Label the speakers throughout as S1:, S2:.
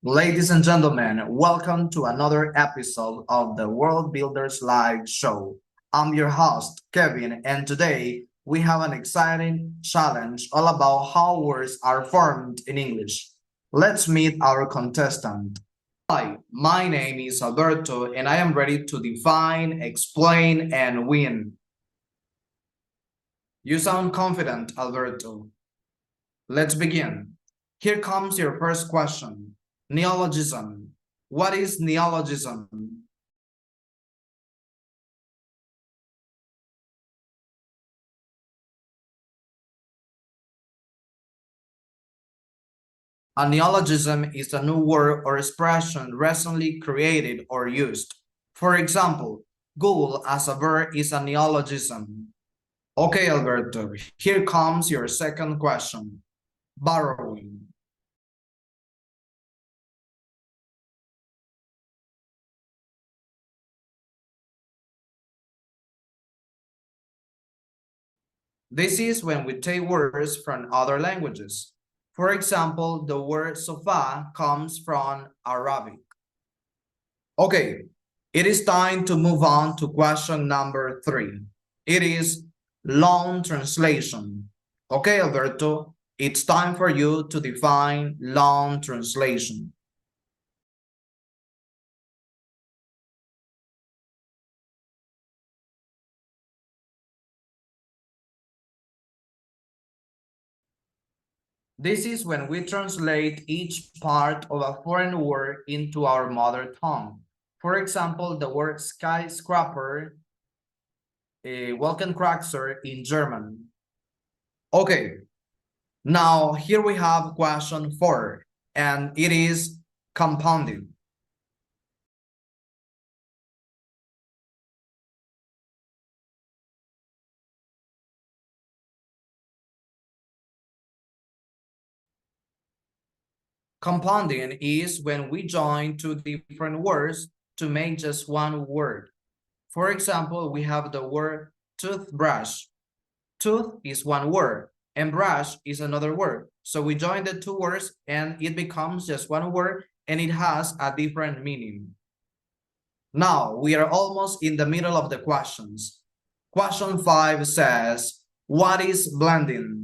S1: Ladies and gentlemen, welcome to another episode of the World Builders Live Show. I'm your host, Kevin, and today we have an exciting challenge all about how words are formed in English. Let's meet our contestant. Hi, my name is Alberto, and I am ready to define, explain, and win. You sound confident, Alberto. Let's begin. Here comes your first question. Neologism. What is neologism? A neologism is a new word or expression recently created or used. For example, Google as a verb is a neologism. Okay, Alberto, here comes your second question. Borrowing. This is when we take words from other languages. For example, the word sofa comes from Arabic. Okay, it is time to move on to question number 3. It is long translation. Okay, Alberto, it's time for you to define long translation. This is when we translate each part of a foreign word into our mother tongue. For example, the word skyscraper, Wolkenkratzer in German. Okay, now here we have question 4, and it is compounding. Compounding is when we join two different words to make just one word. For example, we have the word toothbrush. Tooth is one word and brush is another word. So we join the two words and it becomes just one word and it has a different meaning. Now we are almost in the middle of the questions. Question 5 says, what is blending?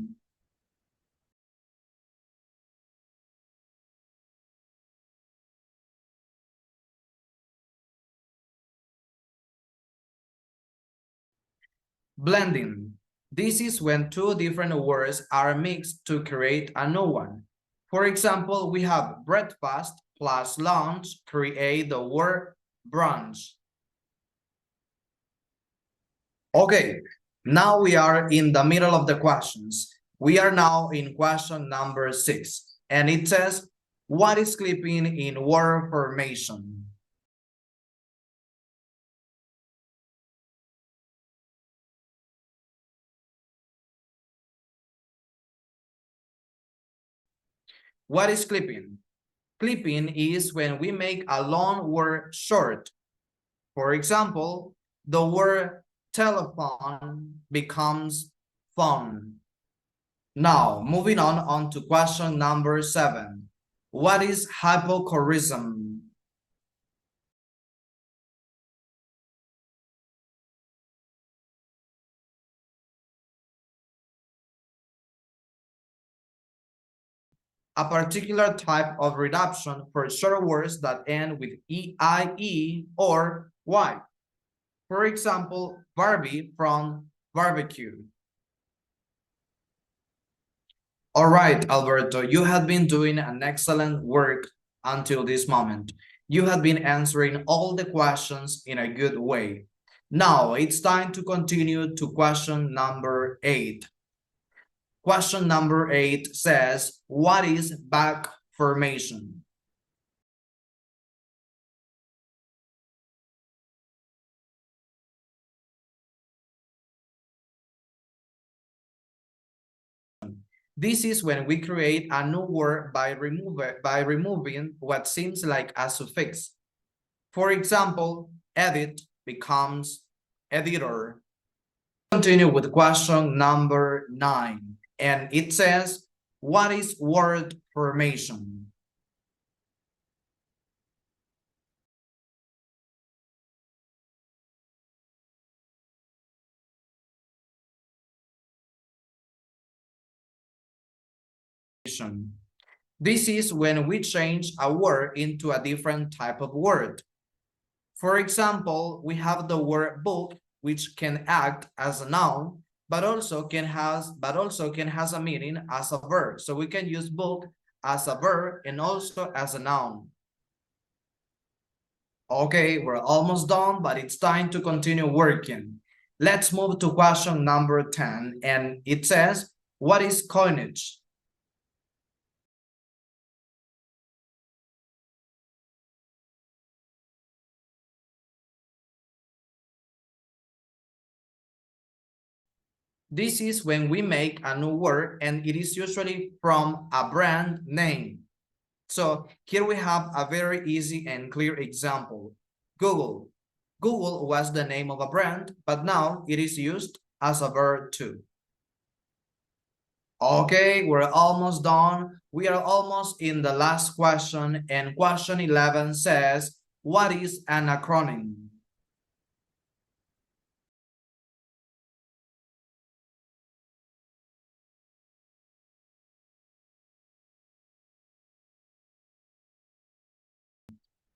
S1: Blending. This is when two different words are mixed to create a new one. For example, we have breakfast plus lunch create the word brunch. Okay, now we are in the middle of the questions. We are now in question number 6, and it says, what is clipping in word formation? What is clipping? Clipping is when we make a long word short. For example, the word telephone becomes phone. Now, moving on to question number 7. What is hypochorism? A particular type of reduction for short words that end with EIE or Y. For example, Barbie from barbecue. All right, Alberto, you have been doing an excellent work until this moment. You have been answering all the questions in a good way. Now it's time to continue to question number 8. Question number 8 says, what is back formation? This is when we create a new word by removing what seems like a suffix. For example, edit becomes editor. Continue with question number 9, and it says, what is word formation? derivation. This is when we change a word into a different type of word. For example, we have the word book, which can act as a noun, but also can has a meaning as a verb. So we can use book as a verb and also as a noun. Okay, we're almost done, but it's time to continue working. Let's move to question number 10, and it says, what is coinage? This is when we make a new word, and it is usually from a brand name. So here we have a very easy and clear example. Google. Google was the name of a brand, but now it is used as a verb too. Okay, we're almost done. We are almost in the last question, and question 11 says, what is an acronym?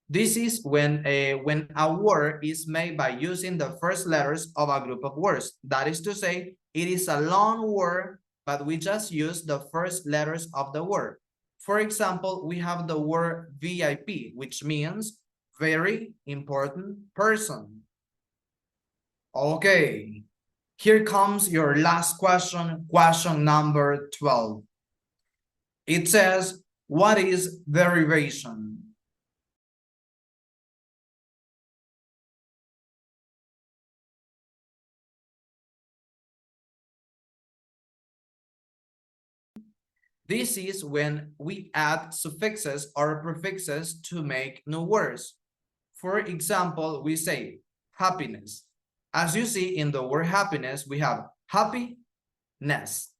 S1: This is when a word is made by using the first letters of a group of words. That is to say, it is a long word, but we just use the first letters of the word. For example, we have the word VIP, which means very important person. Okay, here comes your last question, question number 12. It says, what is derivation? This is when we add suffixes or prefixes to make new words. For example, we say happiness. As you see in the word happiness, we have happiness.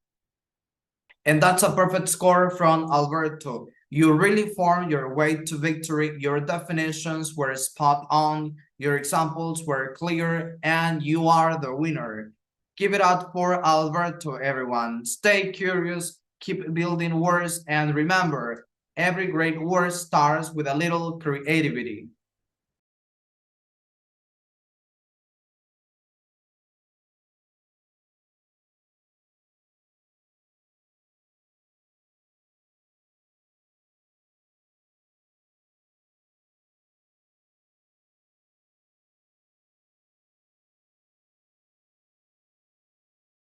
S1: And that's a perfect score from Alberto. You really formed your way to victory. Your definitions were spot on. Your examples were clear, and you are the winner. Give it up for Alberto, everyone. Stay curious, keep building words, and remember, every great word starts with a little creativity.